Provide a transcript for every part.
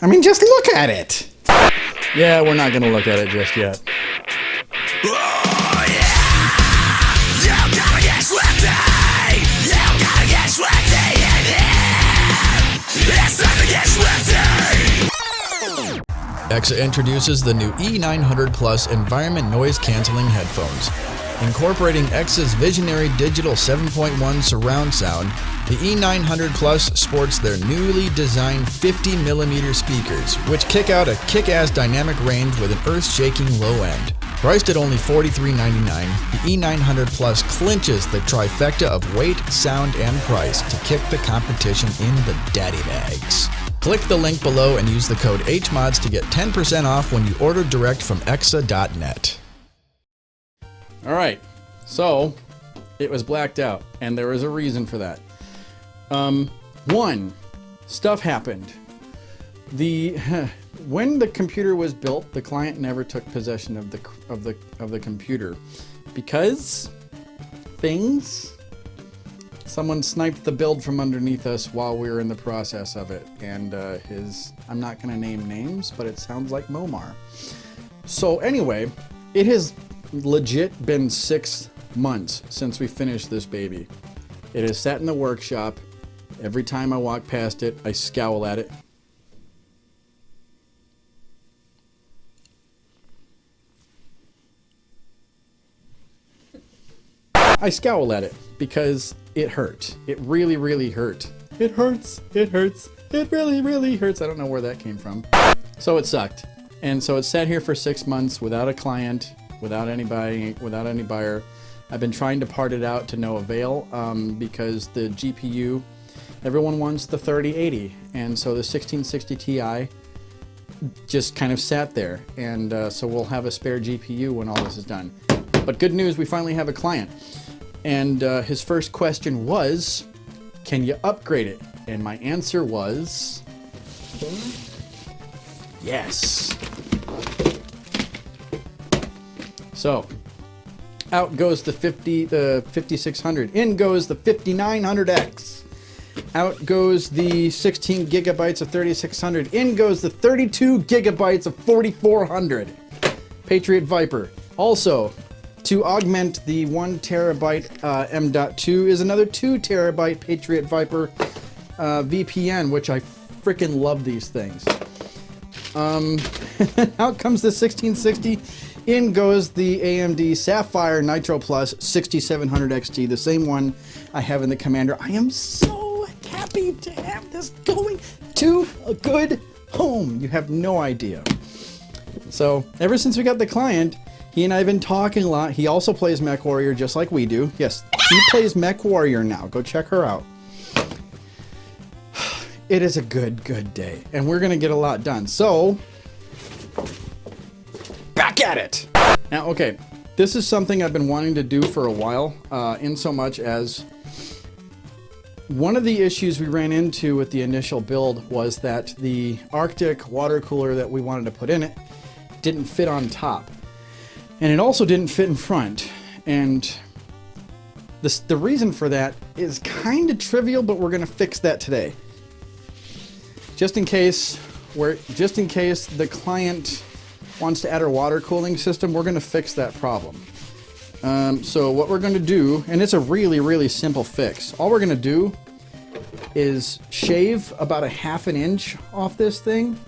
I mean, just look at it. Yeah, we're not gonna look at it just yet. Oh, yeah. You gotta get sweaty. You gotta get sweaty in here. It's time to get sweaty. EXA introduces the new E900 Plus environment noise canceling headphones. Incorporating EXA's visionary digital 7.1 surround sound, the E900 Plus sports their newly designed 50mm speakers, which kick out a kick-ass dynamic range with an earth-shaking low end. Priced at only $43.99, the E900 Plus clinches the trifecta of weight, sound, and price to kick the competition in the daddy bags. Click the link below and use the code HMODS to get 10% off when you order direct from exa.net. All right, so it was blacked out, and there was a reason for that. One, stuff happened. When the computer was built, the client never took possession of the computer because someone sniped the build from underneath us while we were in the process of it, and I'm not going to name names, but it sounds like Momar. So anyway, it has legit been 6 months since we finished this baby. It has sat in the workshop. Every time I walk past it, I scowl at it. I scowl at it because it hurt. It really, really hurt. It hurts. It hurts. It really, really hurts. I don't know where that came from. So it sucked. And so it sat here for 6 months without a client, without anybody, without any buyer. I've been trying to part it out to no avail because the GPU, everyone wants the 3080, and so the 1660 Ti just kind of sat there, and so we'll have a spare GPU when all this is done. But good news, we finally have a client, and his first question was, can you upgrade it? And my answer was, yes. So, out goes the 5600. In goes the 5900X. Out goes the 16 gigabytes of 3600. In goes the 32 gigabytes of 4400. Patriot Viper. Also, to augment the 1 terabyte M.2 is another 2 terabyte Patriot Viper VPN, which I freaking love these things. Out comes the 1660. In goes the AMD Sapphire Nitro Plus 6700 XT, the same one I have in the Commander. I am so happy to have this going to a good home. You have no idea. So, ever since we got the client, he and I have been talking a lot. He also plays Mech Warrior just like we do. Yes, she plays Mech Warrior now. Go check her out. It is a good day, and we're gonna get a lot done. So, back at it! Now, okay, this is something I've been wanting to do for a while, in so much as one of the issues we ran into with the initial build was that the Arctic water cooler that we wanted to put in it didn't fit on top. And it also didn't fit in front. And the reason for that is kind of trivial, but we're gonna fix that today. Just in case the client wants to add our water cooling system, we're going to fix that problem. So what we're going to do, and it's a really, really simple fix. All we're going to do is shave about a ½ inch off this thing,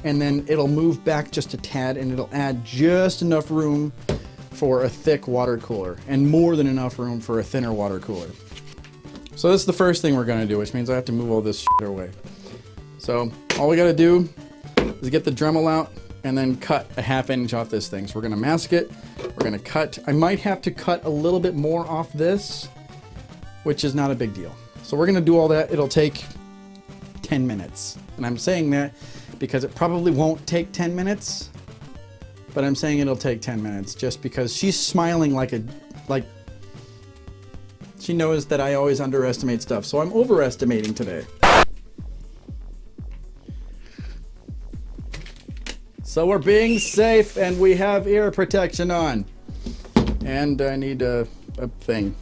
and then it'll move back just a tad, and it'll add just enough room for a thick water cooler, and more than enough room for a thinner water cooler. So this is the first thing we're going to do, which means I have to move all this shit away. So all we got to do is get the Dremel out and then cut a ½ inch off this thing. So we're gonna mask it, we're gonna cut. I might have to cut a little bit more off this, which is not a big deal. So we're gonna do all that. It'll take 10 minutes. And I'm saying that because it probably won't take 10 minutes, but I'm saying it'll take 10 minutes just because she's smiling like she knows that I always underestimate stuff. So I'm overestimating today. So we're being safe, and we have ear protection on. And I need a thing.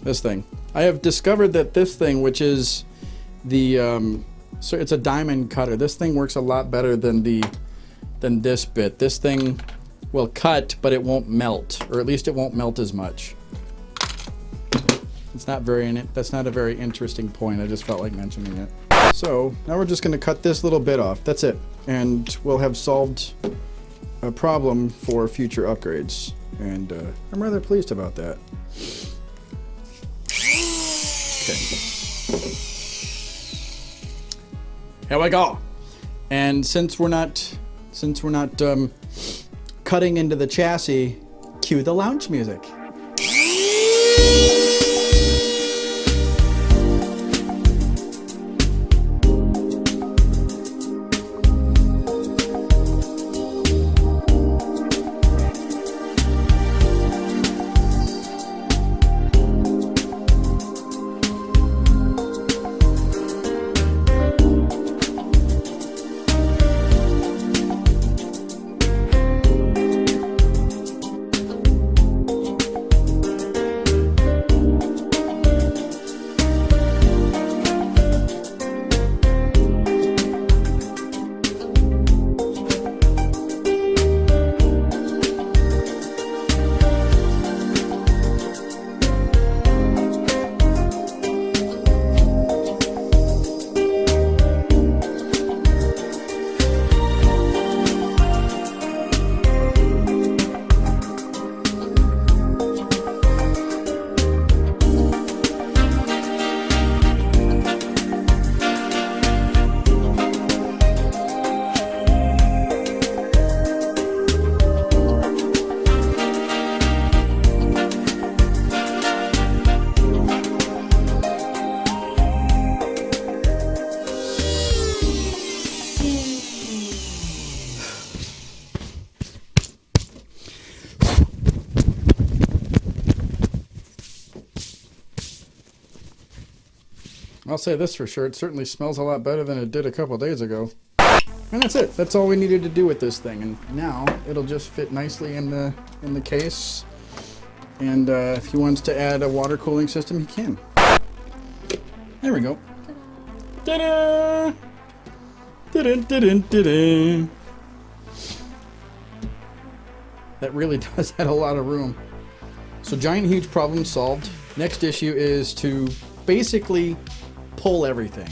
This thing. I have discovered that this thing, which is the so it's a diamond cutter. This thing works a lot better than this bit. This thing will cut, but it won't melt, or at least it won't melt as much. It's not very that's not a very interesting point. I just felt like mentioning it. So now we're just going to cut this little bit off. That's it, and we'll have solved a problem for future upgrades. And I'm rather pleased about that. Okay. Here we go. And since we're not cutting into the chassis, cue the lounge music. I'll say this for sure, it certainly smells a lot better than it did a couple days ago. And that's it. That's all we needed to do with this thing. And now it'll just fit nicely in the case. And if he wants to add a water cooling system, he can. There we go. Ta-da! Da-dun-dun-dun-dun-dun. That really does add a lot of room. So giant huge problem solved. Next issue is to basically pull everything.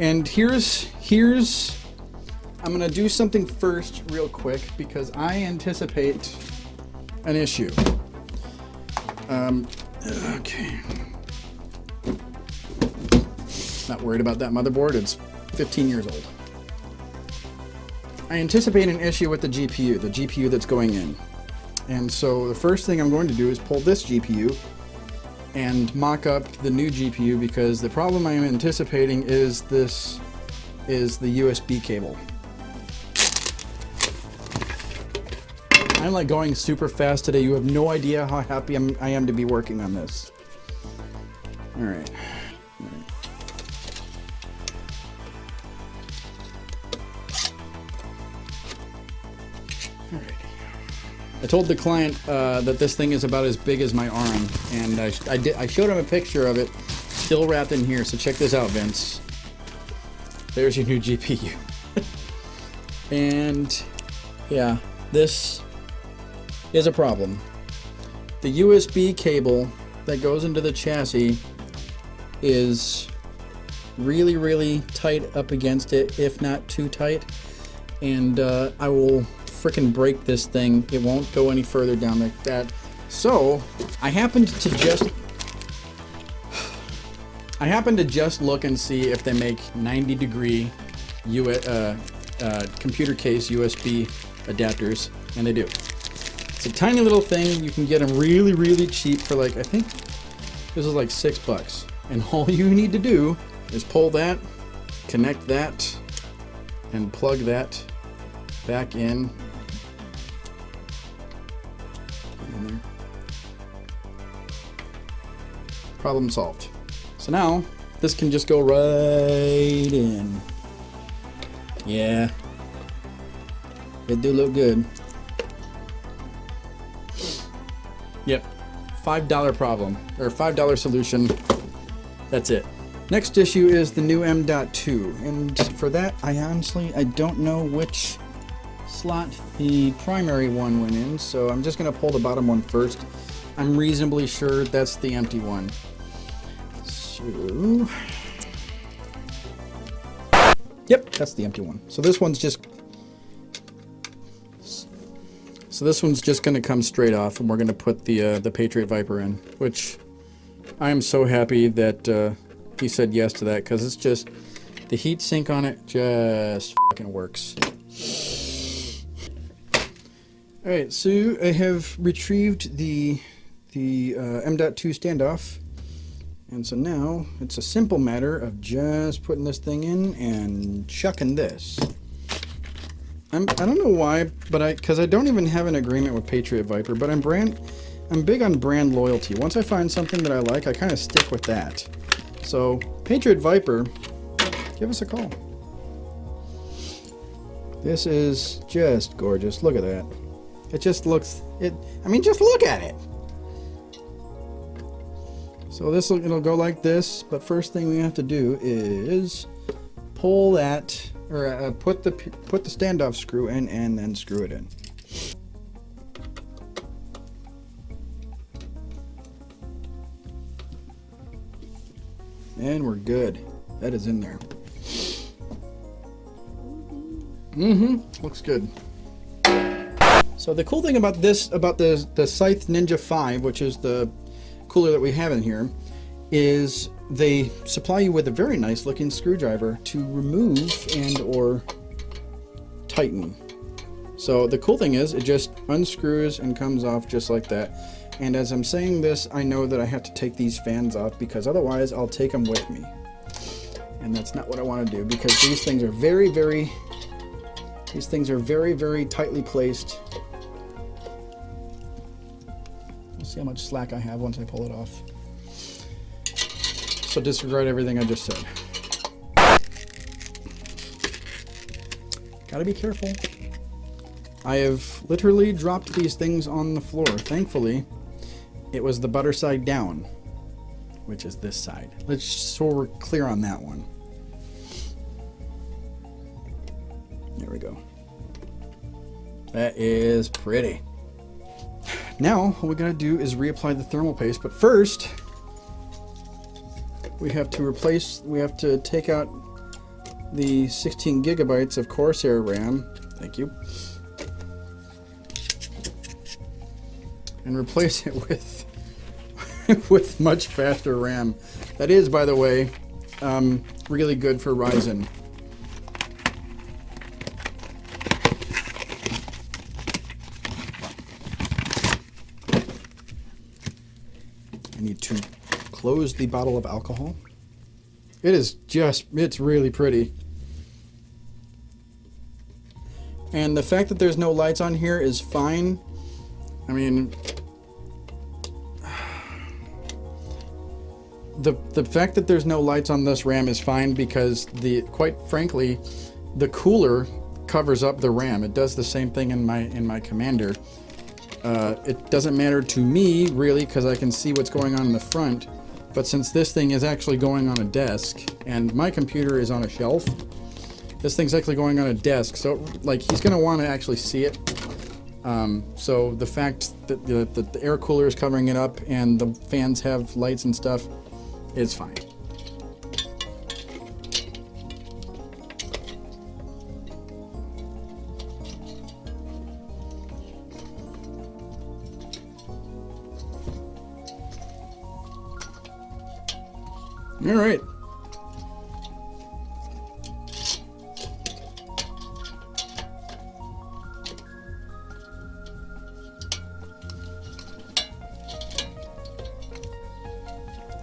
And here's I'm gonna do something first real quick because I anticipate an issue. Okay. Not worried about that motherboard, it's 15 years old. I anticipate an issue with the GPU that's going in. And so the first thing I'm going to do is pull this GPU and mock up the new GPU because the problem I am anticipating is the USB cable. I'm like going super fast today. You have no idea how happy I am to be working on this. All right. I told the client that this thing is about as big as my arm, and I showed him a picture of it, still wrapped in here. So check this out, Vince. There's your new GPU. And yeah, this is a problem. The USB cable that goes into the chassis is really, really tight up against it, if not too tight. And I will frickin' break this thing. It won't go any further down like that. So I happened to just look and see if they make 90-degree computer case USB adapters, and they do. It's a tiny little thing. You can get them really, really cheap for like, I think this is like $6. And all you need to do is pull that, connect that, and plug that back in. There. Problem solved. So now this can just go right in. Yeah, it do look good. Yep, $5 problem, or $5 solution. That's it. Next issue is the new M.2, and for that, I don't know which slot the primary one went in, so I'm just going to pull the bottom one first. I'm reasonably sure that's the empty one. So, yep, that's the empty one. So this one's just going to come straight off, and we're going to put the Patriot Viper in, which I am so happy that he said yes to that, because it's just the heat sink on it just fucking works. All right, so I have retrieved the M.2 standoff, and so now it's a simple matter of just putting this thing in and chucking this. I don't know why, but because I don't even have an agreement with Patriot Viper, but I'm big on brand loyalty. Once I find something that I like, I kind of stick with that. So Patriot Viper, give us a call. This is just gorgeous. Look at that. It just looks, just look at it. So it'll go like this, but first thing we have to do is pull that, or put the standoff screw in and then screw it in. And we're good. That is in there. Looks good. So the cool thing about this, about the Scythe Ninja 5, which is the cooler that we have in here, is they supply you with a very nice looking screwdriver to remove and or tighten. So the cool thing is it just unscrews and comes off just like that. And as I'm saying this, I know that I have to take these fans off, because otherwise I'll take them with me. And that's not what I want to do, because these things are very, very tightly placed. We'll see how much slack I have once I pull it off. So disregard everything I just said. Gotta be careful. I have literally dropped these things on the floor. Thankfully, it was the butter side down, which is this side. So we're clear on that one. There we go. That is pretty. Now, what we gotta do is reapply the thermal paste, but first, we have to take out the 16 gigabytes of Corsair RAM. Thank you. And replace it with much faster RAM. That is, by the way, really good for Ryzen. I need to close the bottle of alcohol. It's really pretty. And the fact that there's no lights on here is fine. I mean, the fact that there's no lights on this RAM is fine, because quite frankly, the cooler covers up the RAM. It does the same thing in my Commander. It doesn't matter to me really, because I can see what's going on in the front. But since this thing is actually going on a desk, and my computer is on a shelf, this thing's actually going on a desk. So like, he's gonna want to actually see it. So the fact that the air cooler is covering it up and the fans have lights and stuff is fine. All right.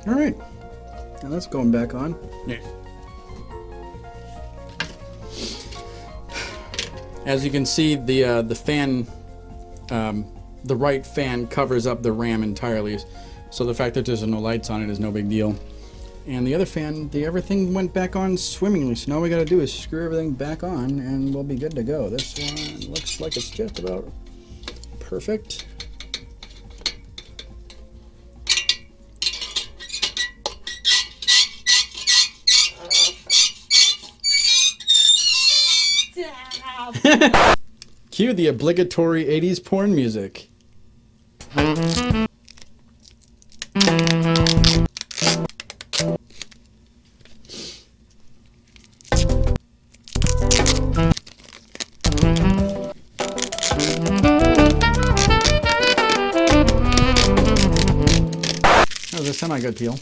All right. Now that's going back on. Yeah. As you can see, the fan, the right fan covers up the RAM entirely. So the fact that there's no lights on it is no big deal. And the other fan, everything went back on swimmingly. So now all we gotta do is screw everything back on and we'll be good to go. This one looks like it's just about perfect. Cue the obligatory 80s porn music. That was a semi-good peel.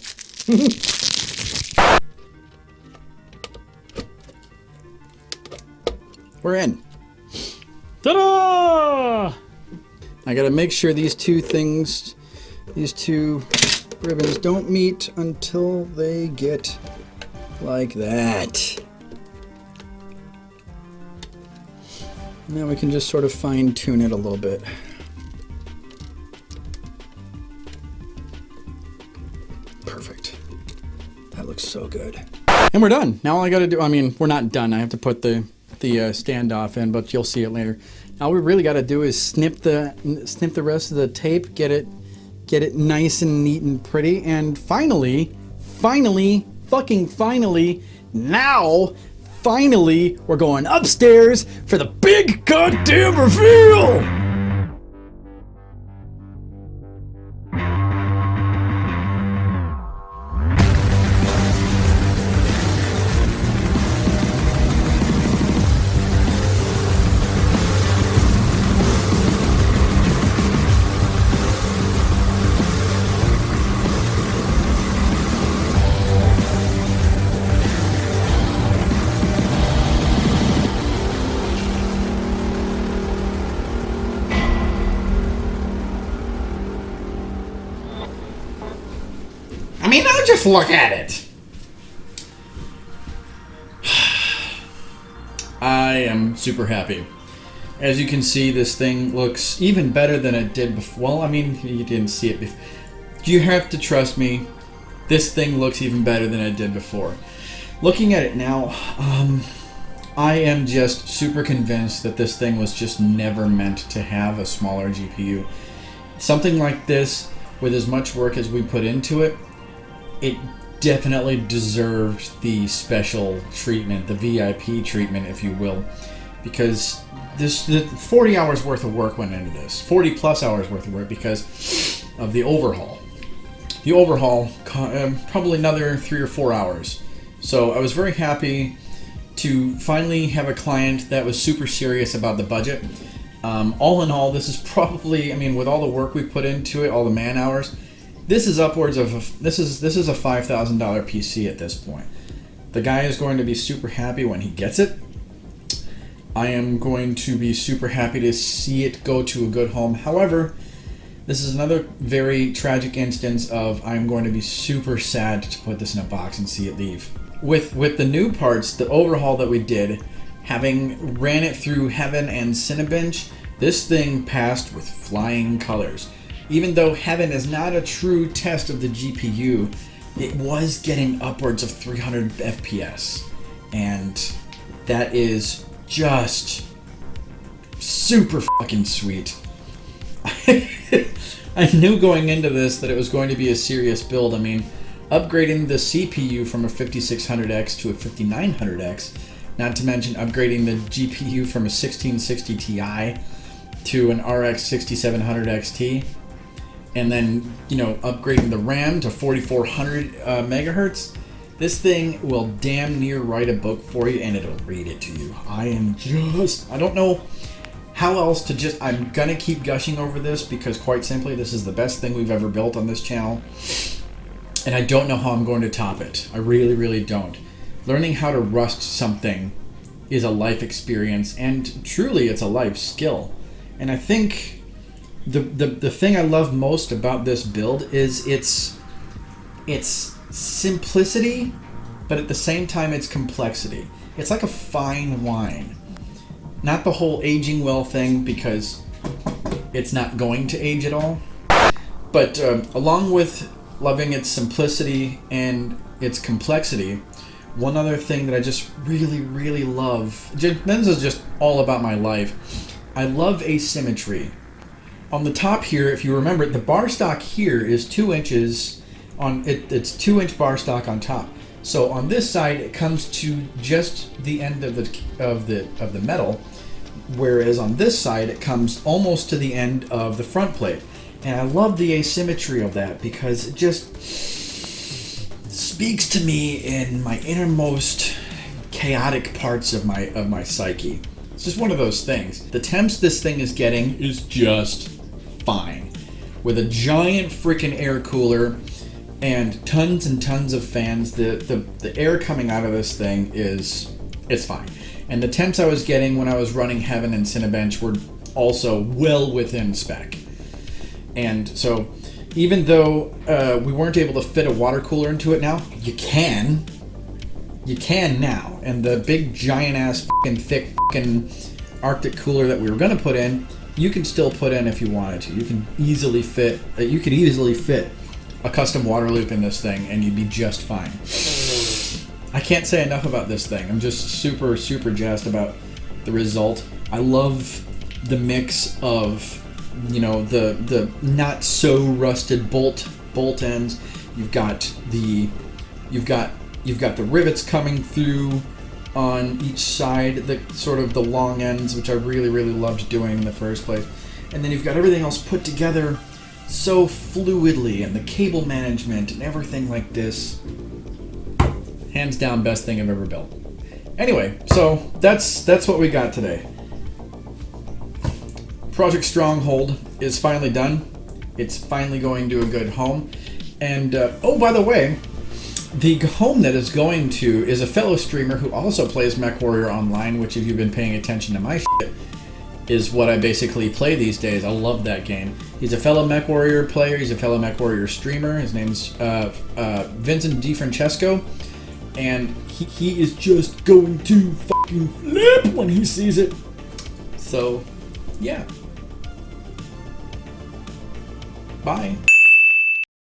We're in. Ta-da! I gotta make sure these two ribbons don't meet until they get like that. And then we can just sort of fine tune it a little bit. Perfect. That looks so good. And we're done. Now all I gotta do, I mean, we're not done. I have to put the standoff in, but you'll see it later. All we really got to do is snip the rest of the tape, get it nice and neat and pretty, and finally, now, we're going upstairs for the big goddamn reveal! I mean, now just look at it. I am super happy. As you can see, this thing looks even better than it did before. Well, I mean, you didn't see it before. You have to trust me. This thing looks even better than it did before. Looking at it now, I am just super convinced that this thing was just never meant to have a smaller GPU. Something like this, with as much work as we put into it, it definitely deserved the special treatment, the VIP treatment, if you will, because the 40 hours worth of work went into this, 40 plus hours worth of work because of the overhaul. The overhaul, probably another 3 or 4 hours. So I was very happy to finally have a client that was super serious about the budget. All in all, this is probably, I mean, with all the work we put into it, all the man hours, this is upwards of this is a $5,000 PC at this point. The guy is going to be super happy when he gets it. I am going to be super happy to see it go to a good home. However, this is another very tragic instance of I'm going to be super sad to put this in a box and see it leave. With the new parts, the overhaul that we did, having ran it through Heaven and Cinebench, this thing passed with flying colors. Even though Heaven is not a true test of the GPU, it was getting upwards of 300 FPS. And that is just super fucking sweet. I knew going into this that it was going to be a serious build. I mean, upgrading the CPU from a 5600X to a 5900X, not to mention upgrading the GPU from a 1660 Ti to an RX 6700 XT, and then, you know, upgrading the RAM to 4400 megahertz. This thing will damn near write a book for you, and it'll read it to you. I don't know how else to I'm gonna keep gushing over this because, quite simply, this is the best thing we've ever built on this channel, and I don't know how I'm going to top it. I really, really don't. Learning how to rust something is a life experience, and truly it's a life skill. And I think the thing I love most about this build is its simplicity, but at the same time its complexity. It's like a fine wine. Not the whole aging well thing, because it's not going to age at all. But along with loving its simplicity and its complexity, one other thing that I just really, really love, this is just all about my life, I love asymmetry. On the top here, if you remember, the bar stock here is 2 inches on it. It's 2-inch bar stock on top. So on this side, it comes to just the end of the metal. whereas on this side it comes almost to the end of the front plate. And I love the asymmetry of that because it just speaks to me in my innermost chaotic parts of my psyche. It's just one of those things. The temps this thing is getting is just fine. With a giant freaking air cooler and tons of fans, the air coming out of this thing it's fine. And the temps I was getting when I was running Heaven and Cinebench were also well within spec. And so even though we weren't able to fit a water cooler into it now, you can now. And the big giant ass fucking thick fucking Arctic cooler that we were going to put in, you can still put in if you wanted to. You could easily fit a custom water loop in this thing and you'd be just fine. I can't say enough about this thing. I'm just super jazzed about the result. I love the mix of, you know, the not so rusted bolt ends. You've got the rivets coming through on each side, the sort of the long ends, which I really loved doing in the first place. And then you've got everything else put together so fluidly, and the cable management and everything like this. Hands down, best thing I've ever built. Anyway, so that's what we got today. Project Stronghold is finally done. It's finally going to a good home. And, oh, by the way, the home that is going to is a fellow streamer who also plays MechWarrior Online, which if you've been paying attention to my shit, is what I basically play these days. I love that game. He's a fellow MechWarrior player. He's a fellow MechWarrior streamer. His name's Vincent DiFrancesco. And he is just going to fucking flip when he sees it. So, yeah. Bye.